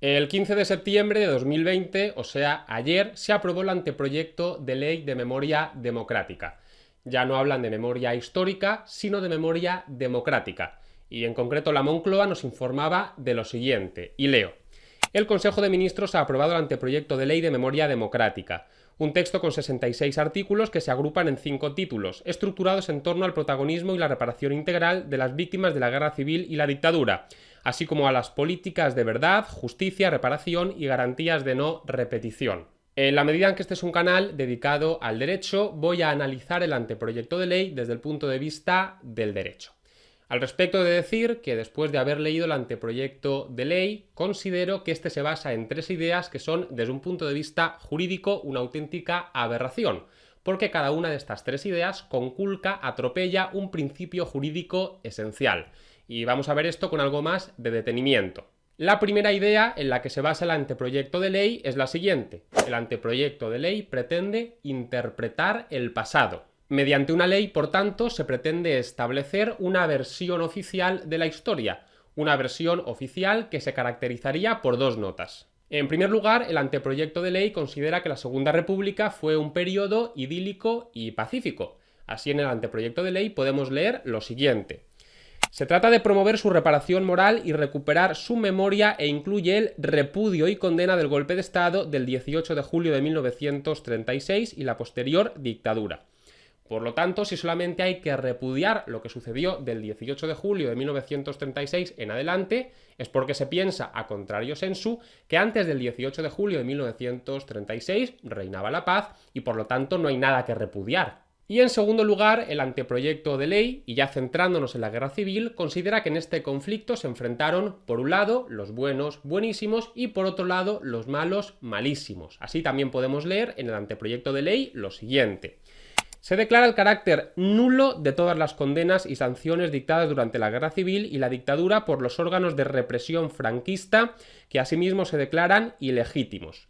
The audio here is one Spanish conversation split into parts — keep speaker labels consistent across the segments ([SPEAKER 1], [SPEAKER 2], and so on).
[SPEAKER 1] El 15 de septiembre de 2020, o sea, ayer, se aprobó el anteproyecto de ley de memoria democrática. Ya no hablan de memoria histórica, sino de memoria democrática. Y en concreto la Moncloa nos informaba de lo siguiente, y leo. El Consejo de Ministros ha aprobado el anteproyecto de ley de memoria democrática, un texto con 66 artículos que se agrupan en 5 títulos, estructurados en torno al protagonismo y la reparación integral de las víctimas de la guerra civil y la dictadura, así como a las políticas de verdad, justicia, reparación y garantías de no repetición. En la medida en que este es un canal dedicado al derecho, voy a analizar el anteproyecto de ley desde el punto de vista del derecho. Al respecto he de decir que después de haber leído el anteproyecto de ley, considero que este se basa en 3 ideas que son, desde un punto de vista jurídico, una auténtica aberración, porque cada una de estas 3 ideas conculca, atropella un principio jurídico esencial. Y vamos a ver esto con algo más de detenimiento. La primera idea en la que se basa el anteproyecto de ley es la siguiente. El anteproyecto de ley pretende interpretar el pasado. Mediante una ley, por tanto, se pretende establecer una versión oficial de la historia, una versión oficial que se caracterizaría por 2 notas. En primer lugar, el anteproyecto de ley considera que la Segunda República fue un periodo idílico y pacífico. Así, en el anteproyecto de ley podemos leer lo siguiente. Se trata de promover su reparación moral y recuperar su memoria e incluye el repudio y condena del golpe de Estado del 18 de julio de 1936 y la posterior dictadura. Por lo tanto, si solamente hay que repudiar lo que sucedió del 18 de julio de 1936 en adelante, es porque se piensa, a contrario sensu, que antes del 18 de julio de 1936 reinaba la paz y por lo tanto no hay nada que repudiar. Y en segundo lugar, el anteproyecto de ley, y ya centrándonos en la guerra civil, considera que en este conflicto se enfrentaron, por un lado, los buenos buenísimos y por otro lado, los malos malísimos. Así también podemos leer en el anteproyecto de ley lo siguiente. Se declara el carácter nulo de todas las condenas y sanciones dictadas durante la guerra civil y la dictadura por los órganos de represión franquista, que asimismo se declaran ilegítimos.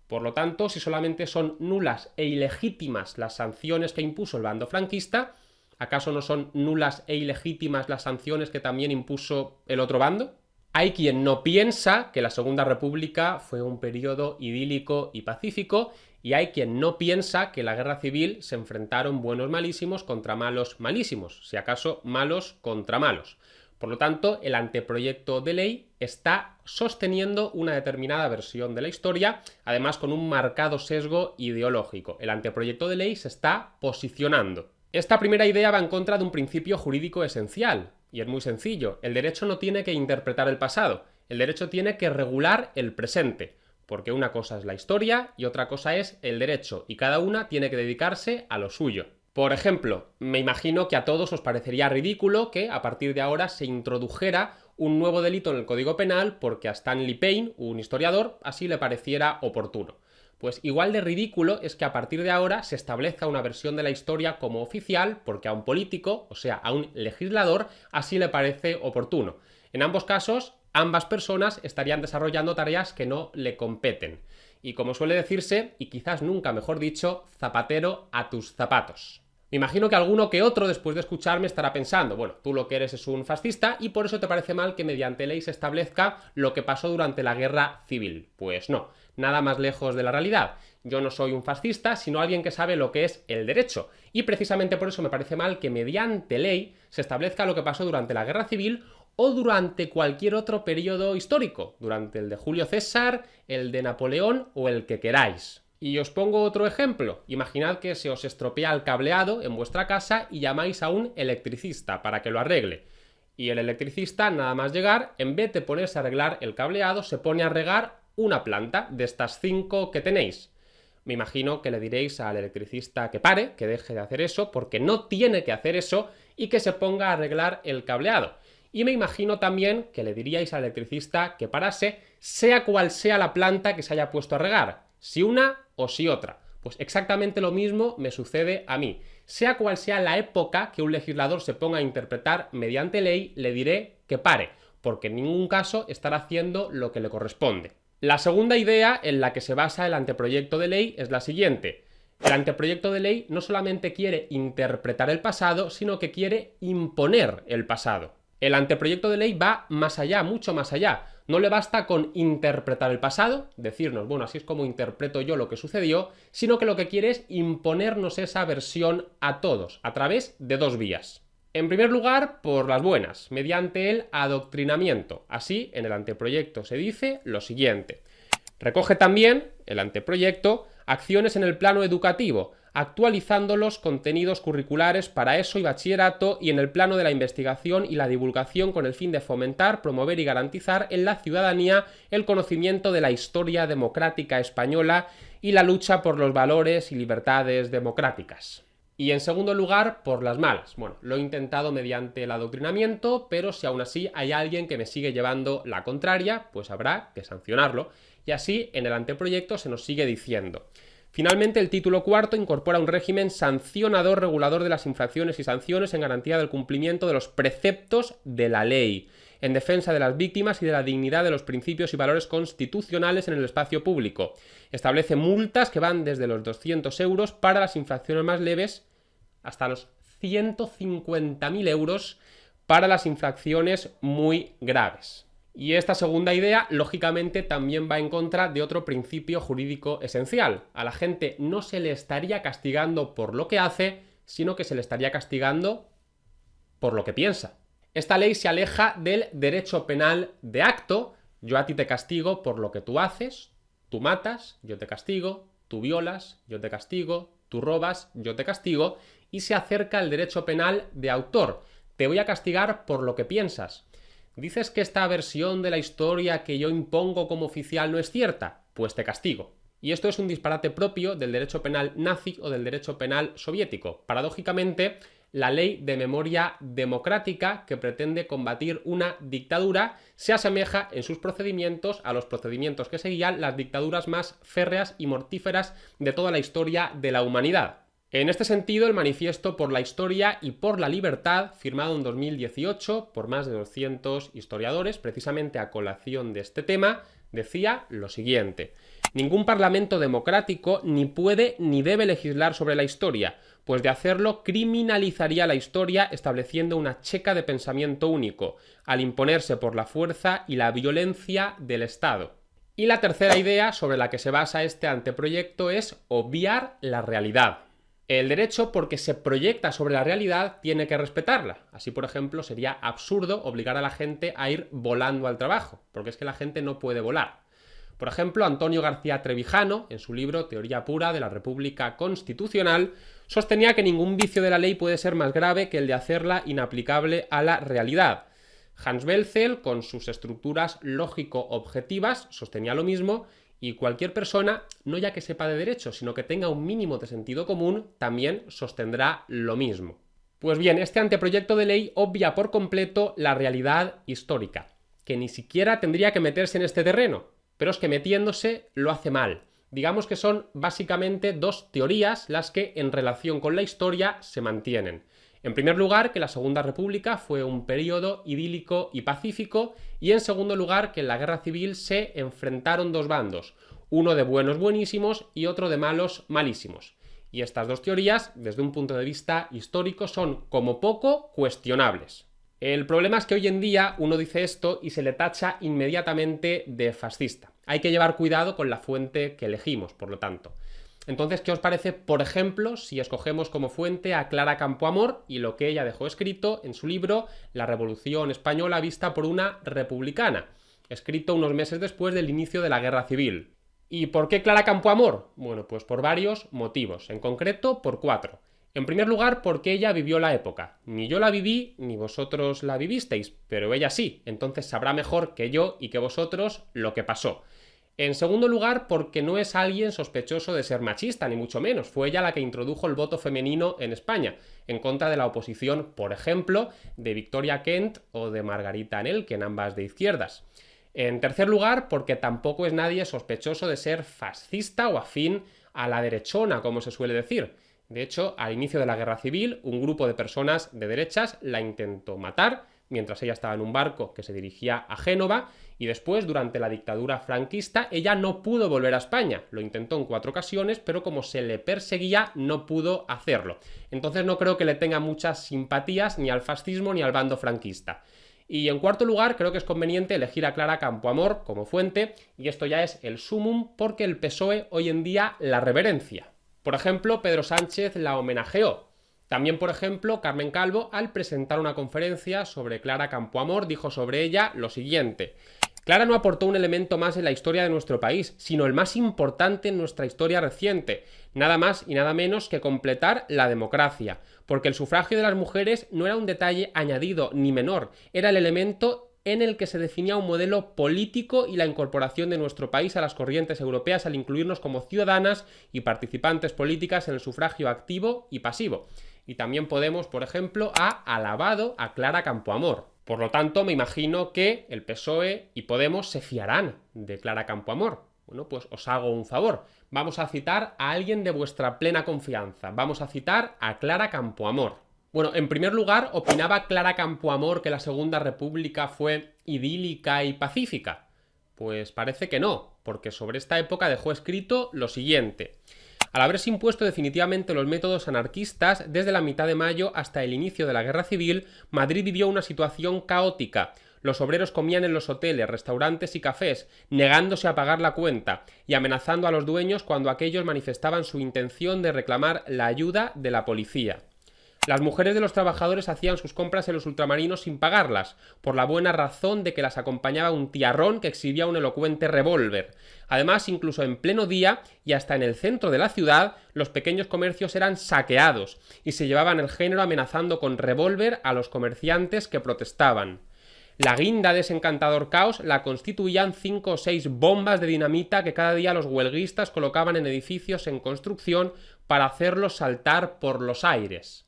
[SPEAKER 1] Por lo tanto, si solamente son nulas e ilegítimas las sanciones que impuso el bando franquista, ¿acaso no son nulas e ilegítimas las sanciones que también impuso el otro bando? Hay quien no piensa que la Segunda República fue un periodo idílico y pacífico, y hay quien no piensa que la guerra civil se enfrentaron buenos malísimos contra malos malísimos, si acaso malos contra malos. Por lo tanto, el anteproyecto de ley está sosteniendo una determinada versión de la historia, además con un marcado sesgo ideológico. El anteproyecto de ley se está posicionando. Esta primera idea va en contra de un principio jurídico esencial, y es muy sencillo. El derecho no tiene que interpretar el pasado, el derecho tiene que regular el presente, porque una cosa es la historia y otra cosa es el derecho, y cada una tiene que dedicarse a lo suyo. Por ejemplo, me imagino que a todos os parecería ridículo que a partir de ahora se introdujera un nuevo delito en el Código Penal porque a Stanley Payne, un historiador, así le pareciera oportuno. Pues igual de ridículo es que a partir de ahora se establezca una versión de la historia como oficial porque a un político, o sea, a un legislador, así le parece oportuno. En ambos casos, ambas personas estarían desarrollando tareas que no le competen. Y como suele decirse, y quizás nunca mejor dicho, zapatero a tus zapatos. Me imagino que alguno que otro, después de escucharme, estará pensando, bueno, tú lo que eres es un fascista y por eso te parece mal que mediante ley se establezca lo que pasó durante la guerra civil. Pues no, nada más lejos de la realidad. Yo no soy un fascista, sino alguien que sabe lo que es el derecho. Y precisamente por eso me parece mal que mediante ley se establezca lo que pasó durante la guerra civil o durante cualquier otro periodo histórico, durante el de Julio César, el de Napoleón o el que queráis. Y os pongo otro ejemplo. Imaginad que se os estropea el cableado en vuestra casa y llamáis a un electricista para que lo arregle. Y el electricista, nada más llegar, en vez de ponerse a arreglar el cableado, se pone a regar una planta de estas 5 que tenéis. Me imagino que le diréis al electricista que pare, que deje de hacer eso, porque no tiene que hacer eso, y que se ponga a arreglar el cableado. Y me imagino también que le diríais al electricista que parase, sea cual sea la planta que se haya puesto a regar, si una o si otra. Pues exactamente lo mismo me sucede a mí. Sea cual sea la época que un legislador se ponga a interpretar mediante ley, le diré que pare, porque en ningún caso estará haciendo lo que le corresponde. La segunda idea en la que se basa el anteproyecto de ley es la siguiente. El anteproyecto de ley no solamente quiere interpretar el pasado, sino que quiere imponer el pasado. El anteproyecto de ley va más allá, mucho más allá. No le basta con interpretar el pasado, decirnos, bueno, así es como interpreto yo lo que sucedió, sino que lo que quiere es imponernos esa versión a todos, a través de dos vías. En primer lugar, por las buenas, mediante el adoctrinamiento. Así, en el anteproyecto se dice lo siguiente. Recoge también, el anteproyecto, acciones en el plano educativo, actualizando los contenidos curriculares para ESO y bachillerato y en el plano de la investigación y la divulgación con el fin de fomentar, promover y garantizar en la ciudadanía el conocimiento de la historia democrática española y la lucha por los valores y libertades democráticas. Y en segundo lugar, por las malas. Bueno, lo he intentado mediante el adoctrinamiento, pero si aún así hay alguien que me sigue llevando la contraria, pues habrá que sancionarlo. Y así, en el anteproyecto se nos sigue diciendo. Finalmente, el título cuarto incorpora un régimen sancionador regulador de las infracciones y sanciones en garantía del cumplimiento de los preceptos de la ley, en defensa de las víctimas y de la dignidad de los principios y valores constitucionales en el espacio público. Establece multas que van desde los 200 euros para las infracciones más leves hasta los 150.000 euros para las infracciones muy graves. Y esta segunda idea, lógicamente, también va en contra de otro principio jurídico esencial. A la gente no se le estaría castigando por lo que hace, sino que se le estaría castigando por lo que piensa. Esta ley se aleja del derecho penal de acto. Yo a ti te castigo por lo que tú haces, tú matas, yo te castigo, tú violas, yo te castigo, tú robas, yo te castigo, y se acerca al derecho penal de autor. Te voy a castigar por lo que piensas. ¿Dices que esta versión de la historia que yo impongo como oficial no es cierta? Pues te castigo. Y esto es un disparate propio del derecho penal nazi o del derecho penal soviético. Paradójicamente, la ley de memoria democrática, que pretende combatir una dictadura, se asemeja en sus procedimientos a los procedimientos que seguían las dictaduras más férreas y mortíferas de toda la historia de la humanidad. En este sentido, el Manifiesto por la Historia y por la Libertad, firmado en 2018 por más de 200 historiadores, precisamente a colación de este tema, decía lo siguiente: ningún parlamento democrático ni puede ni debe legislar sobre la historia, pues de hacerlo criminalizaría la historia estableciendo una checa de pensamiento único, al imponerse por la fuerza y la violencia del Estado. Y la tercera idea sobre la que se basa este anteproyecto es obviar la realidad. El derecho, porque se proyecta sobre la realidad, tiene que respetarla. Así, por ejemplo, sería absurdo obligar a la gente a ir volando al trabajo, porque es que la gente no puede volar. Por ejemplo, Antonio García Trevijano, en su libro Teoría pura de la República Constitucional, sostenía que ningún vicio de la ley puede ser más grave que el de hacerla inaplicable a la realidad. Hans Welzel, con sus estructuras lógico-objetivas, sostenía lo mismo, y cualquier persona, no ya que sepa de derecho, sino que tenga un mínimo de sentido común, también sostendrá lo mismo. Pues bien, este anteproyecto de ley obvia por completo la realidad histórica, que ni siquiera tendría que meterse en este terreno, pero es que metiéndose lo hace mal. Digamos que son básicamente dos teorías las que en relación con la historia se mantienen. En primer lugar, que la Segunda República fue un periodo idílico y pacífico, y en segundo lugar, que en la Guerra Civil se enfrentaron dos bandos, uno de buenos buenísimos y otro de malos malísimos. Y estas dos teorías, desde un punto de vista histórico, son como poco cuestionables. El problema es que hoy en día uno dice esto y se le tacha inmediatamente de fascista. Hay que llevar cuidado con la fuente que elegimos, por lo tanto. Entonces, ¿qué os parece, por ejemplo, si escogemos como fuente a Clara Campoamor y lo que ella dejó escrito en su libro La Revolución Española vista por una republicana, escrito unos meses después del inicio de la Guerra Civil? ¿Y por qué Clara Campoamor? Bueno, pues por varios motivos, en concreto por 4. En primer lugar, porque ella vivió la época. Ni yo la viví, ni vosotros la vivisteis, pero ella sí, entonces sabrá mejor que yo y que vosotros lo que pasó. En segundo lugar, porque no es alguien sospechoso de ser machista, ni mucho menos. Fue ella la que introdujo el voto femenino en España, en contra de la oposición, por ejemplo, de Victoria Kent o de Margarita Nelken, ambas de izquierdas. En tercer lugar, porque tampoco es nadie sospechoso de ser fascista o afín a la derechona, como se suele decir. De hecho, al inicio de la Guerra Civil, un grupo de personas de derechas la intentó matar mientras ella estaba en un barco que se dirigía a Génova, y después, durante la dictadura franquista, ella no pudo volver a España. Lo intentó en 4 ocasiones, pero como se le perseguía, no pudo hacerlo. Entonces no creo que le tenga muchas simpatías ni al fascismo ni al bando franquista. Y en cuarto lugar, creo que es conveniente elegir a Clara Campoamor como fuente, y esto ya es el sumum porque el PSOE hoy en día la reverencia. Por ejemplo, Pedro Sánchez la homenajeó. También, por ejemplo, Carmen Calvo, al presentar una conferencia sobre Clara Campoamor, dijo sobre ella lo siguiente: Clara no aportó un elemento más en la historia de nuestro país, sino el más importante en nuestra historia reciente, nada más y nada menos que completar la democracia, porque el sufragio de las mujeres no era un detalle añadido ni menor, era el elemento en el que se definía un modelo político y la incorporación de nuestro país a las corrientes europeas al incluirnos como ciudadanas y participantes políticas en el sufragio activo y pasivo. Y también Podemos, por ejemplo, ha alabado a Clara Campoamor. Por lo tanto, me imagino que el PSOE y Podemos se fiarán de Clara Campoamor. Bueno, pues os hago un favor. Vamos a citar a alguien de vuestra plena confianza. Vamos a citar a Clara Campoamor. Bueno, en primer lugar, ¿opinaba Clara Campoamor que la Segunda República fue idílica y pacífica? Pues parece que no, porque sobre esta época dejó escrito lo siguiente: al haberse impuesto definitivamente los métodos anarquistas, desde la mitad de mayo hasta el inicio de la Guerra Civil, Madrid vivió una situación caótica. Los obreros comían en los hoteles, restaurantes y cafés, negándose a pagar la cuenta y amenazando a los dueños cuando aquellos manifestaban su intención de reclamar la ayuda de la policía. Las mujeres de los trabajadores hacían sus compras en los ultramarinos sin pagarlas, por la buena razón de que las acompañaba un tiarrón que exhibía un elocuente revólver. Además, incluso en pleno día y hasta en el centro de la ciudad, los pequeños comercios eran saqueados y se llevaban el género amenazando con revólver a los comerciantes que protestaban. La guinda de ese encantador caos la constituían 5 o 6 bombas de dinamita que cada día los huelguistas colocaban en edificios en construcción para hacerlos saltar por los aires.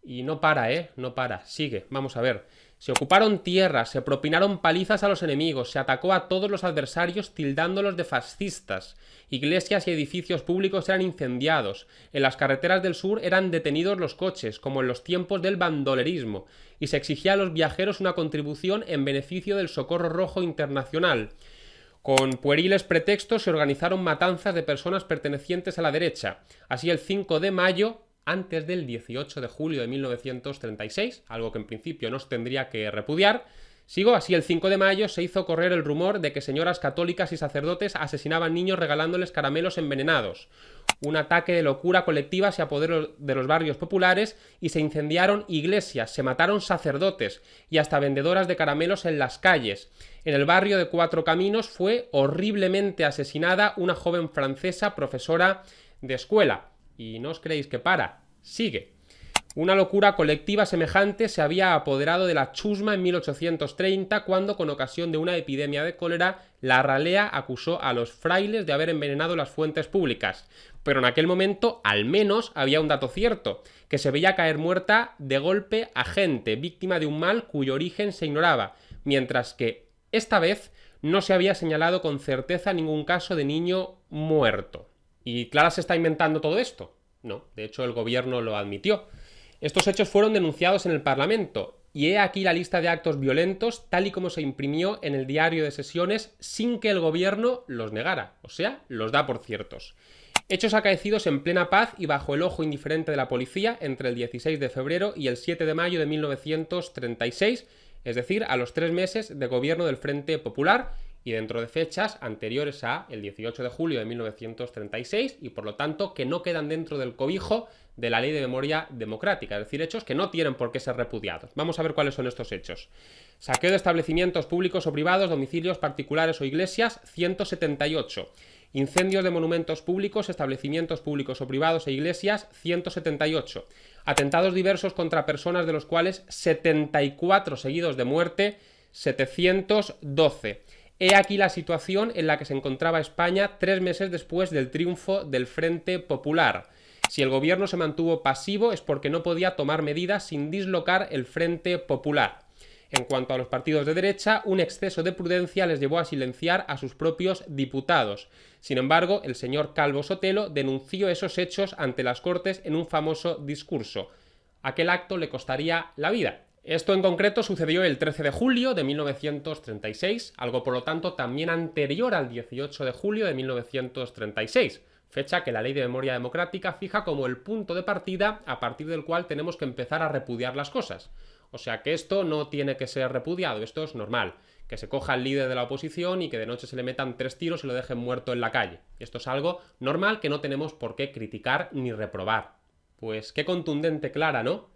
[SPEAKER 1] Y no para, no para, sigue, vamos a ver. Se ocuparon tierras, se propinaron palizas a los enemigos, se atacó a todos los adversarios tildándolos de fascistas. Iglesias y edificios públicos eran incendiados. En las carreteras del sur eran detenidos los coches, como en los tiempos del bandolerismo, y se exigía a los viajeros una contribución en beneficio del Socorro Rojo Internacional. Con pueriles pretextos se organizaron matanzas de personas pertenecientes a la derecha. Así, el 5 de mayo... antes del 18 de julio de 1936, algo que en principio no se tendría que repudiar, así el 5 de mayo se hizo correr el rumor de que señoras católicas y sacerdotes asesinaban niños regalándoles caramelos envenenados. Un ataque de locura colectiva se apoderó de los barrios populares y se incendiaron iglesias, se mataron sacerdotes y hasta vendedoras de caramelos en las calles. En el barrio de Cuatro Caminos fue horriblemente asesinada una joven francesa profesora de escuela. Y no os creéis que para, sigue. Una locura colectiva semejante se había apoderado de la chusma en 1830, cuando, con ocasión de una epidemia de cólera, la ralea acusó a los frailes de haber envenenado las fuentes públicas. Pero en aquel momento, al menos, había un dato cierto, que se veía caer muerta de golpe a gente, víctima de un mal cuyo origen se ignoraba, mientras que, esta vez, no se había señalado con certeza ningún caso de niño muerto. ¿Y Clara se está inventando todo esto? No, de hecho el gobierno lo admitió. Estos hechos fueron denunciados en el Parlamento, y he aquí la lista de actos violentos tal y como se imprimió en el diario de sesiones sin que el gobierno los negara, o sea, los da por ciertos. Hechos acaecidos en plena paz y bajo el ojo indiferente de la policía entre el 16 de febrero y el 7 de mayo de 1936, es decir, a los 3 meses de gobierno del Frente Popular, y dentro de fechas anteriores a el 18 de julio de 1936 y por lo tanto que no quedan dentro del cobijo de la Ley de Memoria Democrática, es decir, hechos que no tienen por qué ser repudiados. Vamos a ver cuáles son estos hechos. Saqueo de establecimientos públicos o privados, domicilios particulares o iglesias, 178. Incendios de monumentos públicos, establecimientos públicos o privados e iglesias, 178. Atentados diversos contra personas, de los cuales 74 seguidos de muerte, 712. He aquí la situación en la que se encontraba España 3 meses después del triunfo del Frente Popular. Si el gobierno se mantuvo pasivo es porque no podía tomar medidas sin dislocar el Frente Popular. En cuanto a los partidos de derecha, un exceso de prudencia les llevó a silenciar a sus propios diputados. Sin embargo, el señor Calvo Sotelo denunció esos hechos ante las Cortes en un famoso discurso. Aquel acto le costaría la vida. Esto en concreto sucedió el 13 de julio de 1936, algo por lo tanto también anterior al 18 de julio de 1936, fecha que la Ley de Memoria Democrática fija como el punto de partida a partir del cual tenemos que empezar a repudiar las cosas. O sea que esto no tiene que ser repudiado, esto es normal. Que se coja al líder de la oposición y que de noche se le metan 3 tiros y lo dejen muerto en la calle. Esto es algo normal que no tenemos por qué criticar ni reprobar. Pues qué contundente Clara, ¿no?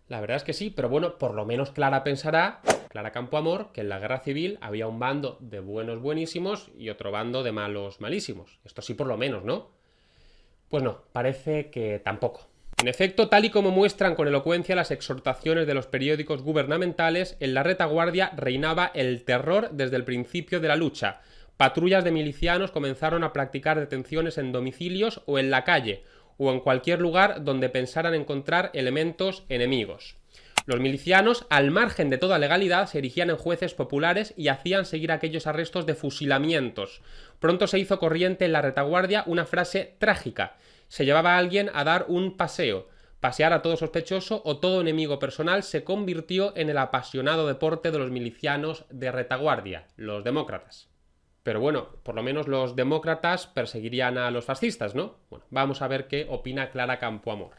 [SPEAKER 1] La verdad es que sí, pero bueno, por lo menos Clara pensará, Clara Campoamor, que en la guerra civil había un bando de buenos buenísimos y otro bando de malos malísimos. Esto sí por lo menos, ¿no? Pues no, parece que tampoco. En efecto, tal y como muestran con elocuencia las exhortaciones de los periódicos gubernamentales, en la retaguardia reinaba el terror desde el principio de la lucha. Patrullas de milicianos comenzaron a practicar detenciones en domicilios o en la calle, o en cualquier lugar donde pensaran encontrar elementos enemigos. Los milicianos, al margen de toda legalidad, se erigían en jueces populares y hacían seguir aquellos arrestos de fusilamientos. Pronto se hizo corriente en la retaguardia una frase trágica. Se llevaba a alguien a dar un paseo. Pasear a todo sospechoso o todo enemigo personal se convirtió en el apasionado deporte de los milicianos de retaguardia, los demócratas. Pero bueno, por lo menos los demócratas perseguirían a los fascistas, ¿no? Bueno, vamos a ver qué opina Clara Campoamor.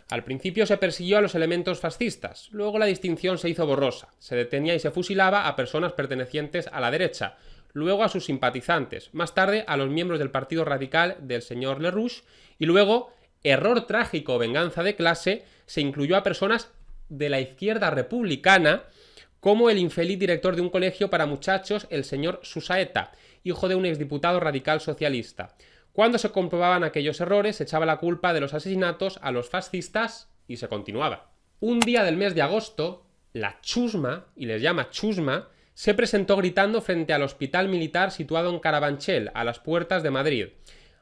[SPEAKER 1] Al principio se persiguió a los elementos fascistas, luego la distinción se hizo borrosa, se detenía y se fusilaba a personas pertenecientes a la derecha, luego a sus simpatizantes, más tarde a los miembros del Partido Radical del señor LaRouche y luego, error trágico o venganza de clase, se incluyó a personas de la izquierda republicana como el infeliz director de un colegio para muchachos, el señor Susaeta, hijo de un exdiputado radical socialista. Cuando se comprobaban aquellos errores, se echaba la culpa de los asesinatos a los fascistas y se continuaba. Un día del mes de agosto, la chusma, y les llama chusma, se presentó gritando frente al hospital militar situado en Carabanchel, a las puertas de Madrid.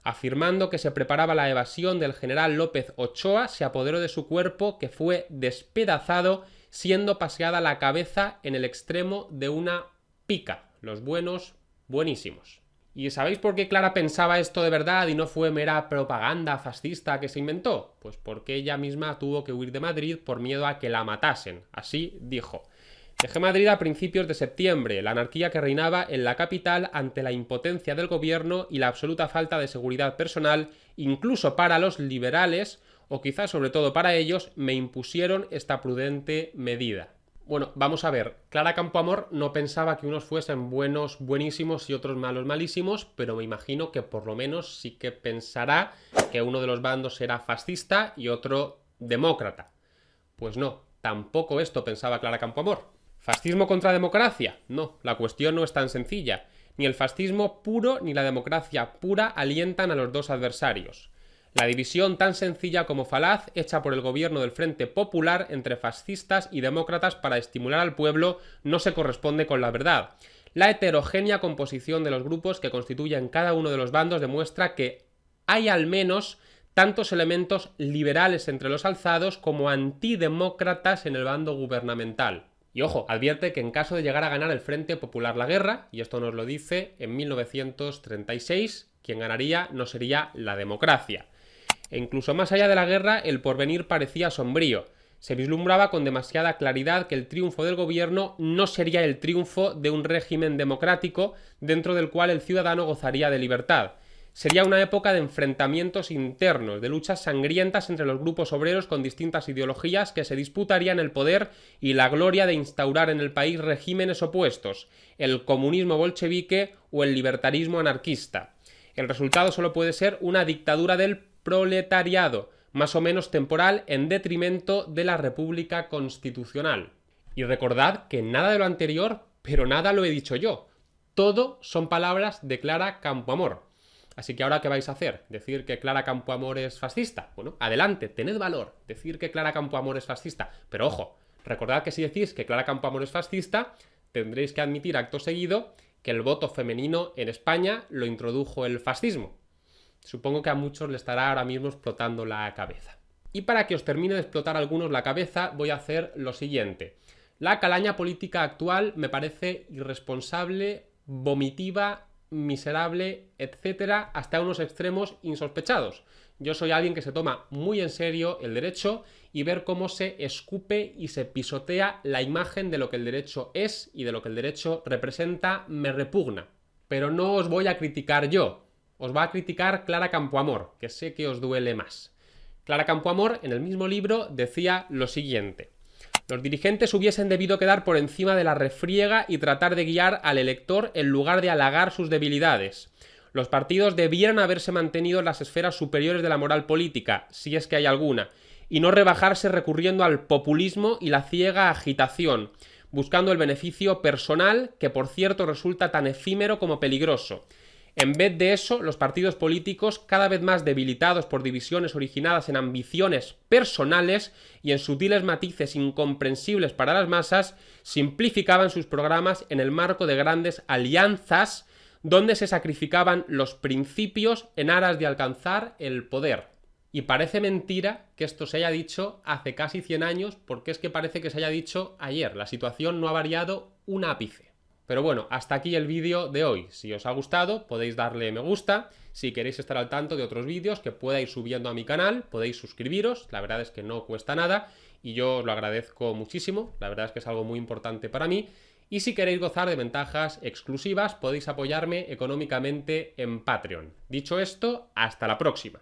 [SPEAKER 1] Afirmando que se preparaba la evasión del general López Ochoa, se apoderó de su cuerpo, que fue despedazado, siendo paseada la cabeza en el extremo de una pica. Los buenos, buenísimos. ¿Y sabéis por qué Clara pensaba esto de verdad y no fue mera propaganda fascista que se inventó? Pues porque ella misma tuvo que huir de Madrid por miedo a que la matasen. Así dijo. Dejé Madrid a principios de septiembre, la anarquía que reinaba en la capital ante la impotencia del gobierno y la absoluta falta de seguridad personal, incluso para los liberales, o quizás sobre todo para ellos, me impusieron esta prudente medida. Bueno, vamos a ver, Clara Campoamor no pensaba que unos fuesen buenos buenísimos y otros malos malísimos, pero me imagino que por lo menos sí que pensará que uno de los bandos era fascista y otro demócrata. Pues no, tampoco esto pensaba Clara Campoamor. ¿Fascismo contra democracia? No, la cuestión no es tan sencilla. Ni el fascismo puro ni la democracia pura alientan a los dos adversarios. La división tan sencilla como falaz hecha por el gobierno del Frente Popular entre fascistas y demócratas para estimular al pueblo no se corresponde con la verdad. La heterogénea composición de los grupos que constituyen cada uno de los bandos demuestra que hay al menos tantos elementos liberales entre los alzados como antidemócratas en el bando gubernamental. Y ojo, advierte que en caso de llegar a ganar el Frente Popular la guerra, y esto nos lo dice en 1936, quien ganaría no sería la democracia. E incluso más allá de la guerra, el porvenir parecía sombrío. Se vislumbraba con demasiada claridad que el triunfo del gobierno no sería el triunfo de un régimen democrático dentro del cual el ciudadano gozaría de libertad. Sería una época de enfrentamientos internos, de luchas sangrientas entre los grupos obreros con distintas ideologías que se disputarían el poder y la gloria de instaurar en el país regímenes opuestos, el comunismo bolchevique o el libertarismo anarquista. El resultado solo puede ser una dictadura del proletariado, más o menos temporal, en detrimento de la República Constitucional. Y recordad que nada de lo anterior, pero nada lo he dicho yo. Todo son palabras de Clara Campoamor. Así que ahora, ¿qué vais a hacer? ¿Decir que Clara Campoamor es fascista? Bueno, adelante, tened valor, decir que Clara Campoamor es fascista. Pero ojo, recordad que si decís que Clara Campoamor es fascista, tendréis que admitir acto seguido que el voto femenino en España lo introdujo el fascismo. Supongo que a muchos le estará ahora mismo explotando la cabeza. Y para que os termine de explotar a algunos la cabeza, voy a hacer lo siguiente. La calaña política actual me parece irresponsable, vomitiva, miserable, etcétera, hasta unos extremos insospechados. Yo soy alguien que se toma muy en serio el derecho y ver cómo se escupe y se pisotea la imagen de lo que el derecho es y de lo que el derecho representa me repugna. Pero no os voy a criticar yo, os va a criticar Clara Campoamor, que sé que os duele más. Clara Campoamor, en el mismo libro, decía lo siguiente: Los dirigentes hubiesen debido quedar por encima de la refriega y tratar de guiar al elector en lugar de halagar sus debilidades. Los partidos debieran haberse mantenido en las esferas superiores de la moral política, si es que hay alguna, y no rebajarse recurriendo al populismo y la ciega agitación, buscando el beneficio personal, que por cierto resulta tan efímero como peligroso. En vez de eso, los partidos políticos, cada vez más debilitados por divisiones originadas en ambiciones personales y en sutiles matices incomprensibles para las masas, simplificaban sus programas en el marco de grandes alianzas donde se sacrificaban los principios en aras de alcanzar el poder. Y parece mentira que esto se haya dicho hace casi 100 años, porque es que parece que se haya dicho ayer. La situación no ha variado un ápice. Pero bueno, hasta aquí el vídeo de hoy. Si os ha gustado, podéis darle me gusta. Si queréis estar al tanto de otros vídeos que pueda ir subiendo a mi canal, podéis suscribiros. La verdad es que no cuesta nada y yo os lo agradezco muchísimo. La verdad es que es algo muy importante para mí. Y si queréis gozar de ventajas exclusivas, podéis apoyarme económicamente en Patreon. Dicho esto, hasta la próxima.